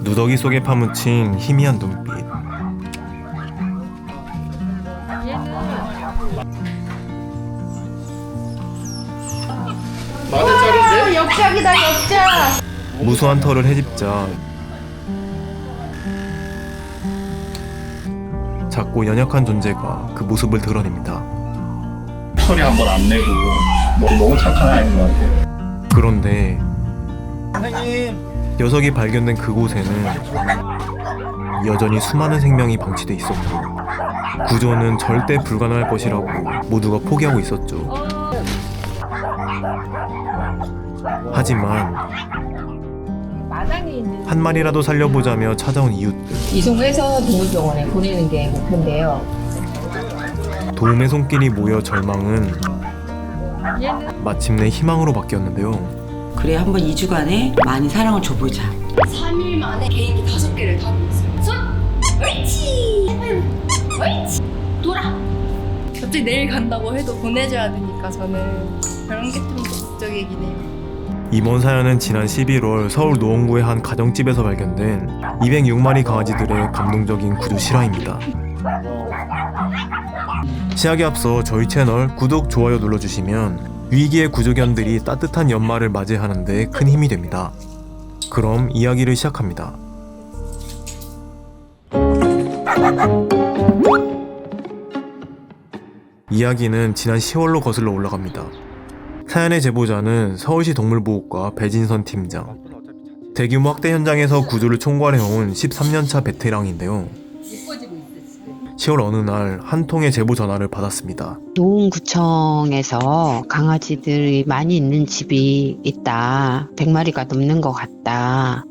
누더기 속에 파묻힌 희미한 눈빛. 만원짜리인데? 역작이다, 역작. 무수한 털을 헤집자 작고 연약한 존재가 그 모습을 드러냅니다. 소리 한 번 안 내고 너무 착한 아이인 것 같아요. 그런데 선생님. 녀석이 발견된 그곳에는 여전히 수많은 생명이 방치돼 있었고 구조는 절대 불가능할 것이라고 모두가 포기하고 있었죠. 하지만 한 마리라도 살려보자며 찾아온 이웃들. 이송해서 동물병원에 보내는 게 목표인데요. 도움의 손길이 모여 절망은 마침내 희망으로 바뀌었는데요. 그래 한번 2주간에 많이 사랑을 줘보자. 3일 만에 개인기 5개를 타고 있어요. 손! 옳지! 옳지! 돌아! 갑자기 내일 간다고 해도 보내줘야 되니까 저는 그런 게 좀 걱정이긴 해요. 이번 사연은 지난 11월 서울 노원구의 한 가정집에서 발견된 206마리 강아지들의 감동적인 구조 실화입니다. 시작에 앞서 저희 채널 구독, 좋아요 눌러주시면 위기의 구조견들이 따뜻한 연말을 맞이하는 데 큰 힘이 됩니다. 그럼 이야기를 시작합니다. 이야기는 지난 10월로 거슬러 올라갑니다. 사연의 제보자는 서울시 동물보호과 배진선 팀장. 대규모 학대 현장에서 구조를 총괄해온 13년차 베테랑인데요. 10월 어느 날 한 통의 제보 전화를 받았습니다. 노원구청에서 강아지들이 많이 있는 집이 있다. 100마리가 넘는 것 같다.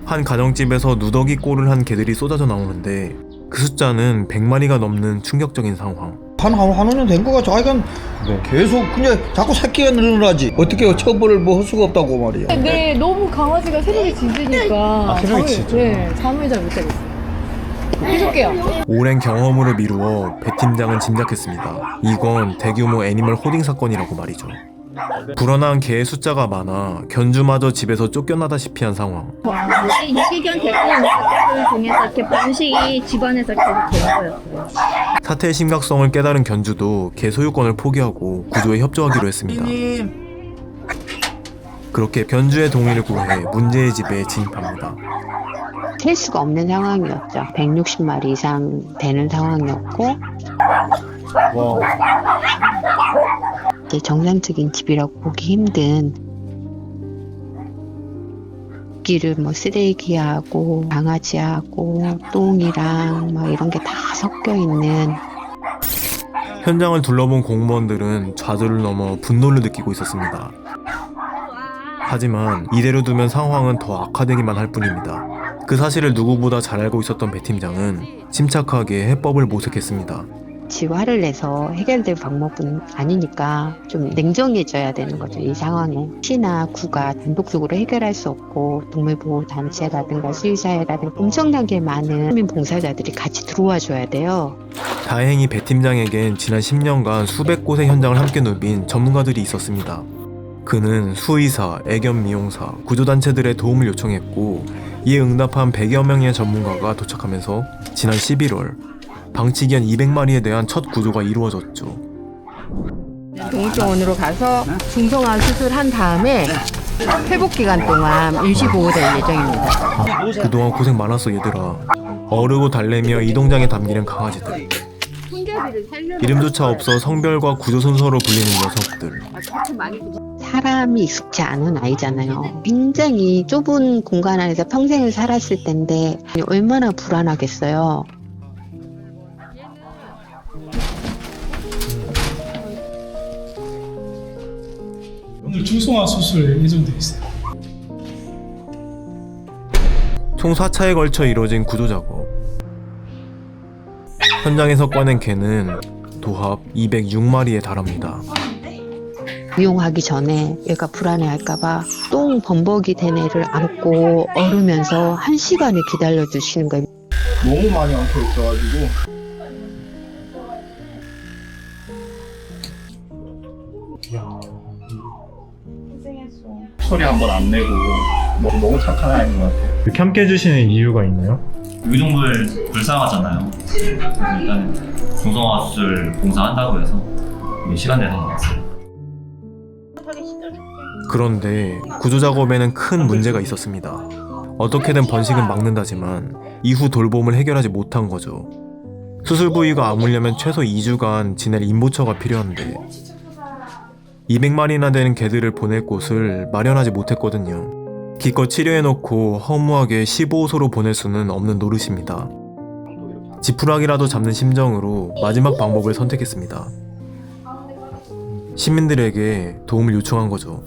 한 가정집에서 누더기 꼴을 한 개들이 쏟아져 나오는데 그 숫자는 100마리가 넘는 충격적인 상황. 한 5년 된 거 같죠. 하여간 계속 그냥 자꾸 새끼가 늘어나지. 어떻게 처벌을 뭐 할 수가 없다고 말이야. 네, 너무 강아지가 새벽에 짖으니까 새벽에 짖죠? 네, 잠을 잘 못 자겠어요. 해줄게요. 오랜 경험으로 미루어 배 팀장은 짐작했습니다. 이건 대규모 애니멀 호딩 사건이라고 말이죠. 불어난 개의 숫자가 많아 견주마저 집에서 쫓겨나다시피 한 상황. 유기견 데리고 온 가족들 중에서 이렇게 번식이 집안에서 계속 되는 거였어요. 사태의 심각성을 깨달은 견주도 개 소유권을 포기하고 구조에 협조하기로 했습니다. 그렇게 견주의 동의를 구해 문제의 집에 진입합니다. 셀 수가 없는 상황이었죠. 160마리 이상 되는 상황이었고 이제 정상적인 집이라고 보기 힘든 기를 뭐 쓰레기하고 강아지하고 똥이랑 막 이런 게 다 섞여 있는. 현장을 둘러본 공무원들은 좌절을 넘어 분노를 느끼고 있었습니다. 하지만 이대로 두면 상황은 더 악화되기만 할 뿐입니다. 그 사실을 누구보다 잘 알고 있었던 배 팀장은 침착하게 해법을 모색했습니다. 화를 내서 해결될 방법은 아니니까 좀 냉정해져야 되는 거죠. 이 상황에 시나 구가 단독적으로 해결할 수 없고 동물보호단체라든가 수의사회라든가 엄청나게 많은 시민 봉사자들이 같이 들어와 줘야 돼요. 다행히 배 팀장에겐 지난 10년간 수백 곳의 현장을 함께 누빈 전문가들이 있었습니다. 그는 수의사, 애견 미용사, 구조단체들의 도움을 요청했고 이에 응답한 100여 명의 전문가가 도착하면서 지난 11월 방치기한 200마리에 대한 첫 구조가 이루어졌죠. 동물병원으로 가서 중성화 수술한 다음에 회복 기간 동안 임시보호될 예정입니다. 그동안 고생 많았어 얘들아. 어르고 달래며 이동장에 담기는 강아지들. 이름조차 없어 성별과 구조 순서로 불리는 녀석들. 사람이 익숙지 않은 아이잖아요. 굉장히 좁은 공간 안에서 평생을 살았을 텐데 얼마나 불안하겠어요. 오늘 중성화 수술 예정되어 있어요. 총 4차에 걸쳐 이루어진 구조 작업. 현장에서 꺼낸 개는 도합 206마리에 달합니다. 미용하기 전에 얘가 불안해할까봐 똥 범벅이 된 애를 안고 얼으면서 1시간을 기다려주시는 거예요. 너무 많이 엉켜 있어가지고. 소리 한 번 안 내고 너무 착한 아이인 것 같아요. 이렇게 함께 해주시는 이유가 있나요? 유기동물 불쌍하잖아요. 일단 중성화 수술 봉사한다고 해서 시간 내서 나왔어요. 그런데 구조 작업에는 큰 문제가 있었습니다. 어떻게든 번식은 막는다지만 이후 돌봄을 해결하지 못한 거죠. 수술 부위가 아물려면 최소 2주간 지낼 임보처가 필요한데 200마리나 되는 개들을 보낼 곳을 마련하지 못했거든요. 기껏 치료해놓고 허무하게 15호소로 보낼 수는 없는 노릇입니다. 지푸라기라도 잡는 심정으로 마지막 방법을 선택했습니다. 시민들에게 도움을 요청한 거죠.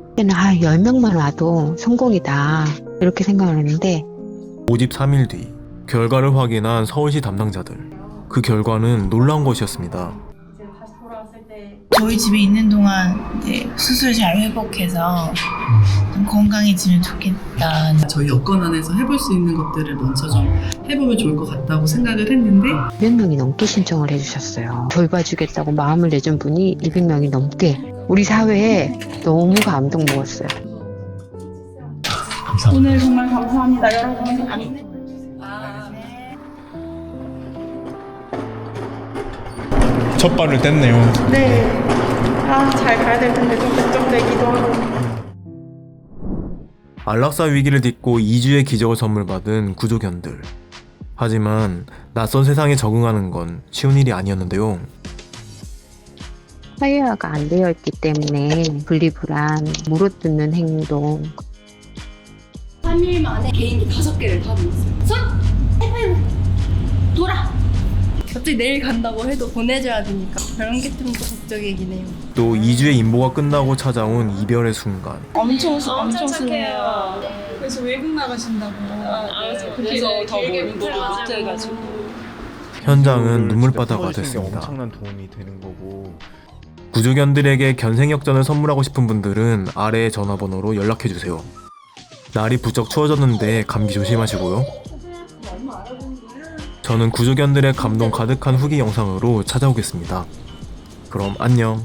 그때는 10명만 와도 성공이다 이렇게 생각을 했는데 모집 3일 뒤 결과를 확인한 서울시 담당자들. 그 결과는 놀라운 것이었습니다. 저희 집에 있는 동안 이제 수술 잘 회복해서 좀 건강해지면 좋겠다. 저희 여건 안에서 해볼 수 있는 것들을 먼저 좀 해보면 좋을 것 같다고 생각을 했는데 200명이 넘게 신청을 해주셨어요. 돌봐주겠다고 마음을 내준 분이 200명이 넘게. 우리 사회에 너무 감동 먹었어요. 오늘 정말 감사합니다. 여러분. 첫 발을 뗐네요. 네. 잘 가야 될 텐데 좀 걱정되기도 하고. 안락사 위기를 딛고 2주의 기적을 선물 받은 구조견들. 하지만 낯선 세상에 적응하는 건 쉬운 일이 아니었는데요. 사회화가 안 되어 있기 때문에 분리불안, 물어뜯는 행동. 3일 만에 개인기 5개를 타고 있어요. 손! 하이파이브! 돌아! 갑자기 내일 간다고 해도 보내줘야 되니까 그런 게 좀 더 걱정이긴 해요. 또 2주의 임보가 끝나고 찾아온 이별의 순간. 엄청 착해요. 그래서 외국 나가신다고. 그래서 더 공부를 못해가지고. 현장은 눈물바다가 됐습니다. 엄청난 도움이 되는 거고. 구조견들에게 견생역전을 선물하고 싶은 분들은 아래의 전화번호로 연락해주세요. 날이 부쩍 추워졌는데 감기 조심하시고요. 저는 구조견들의 감동 가득한 후기 영상으로 찾아오겠습니다. 그럼 안녕.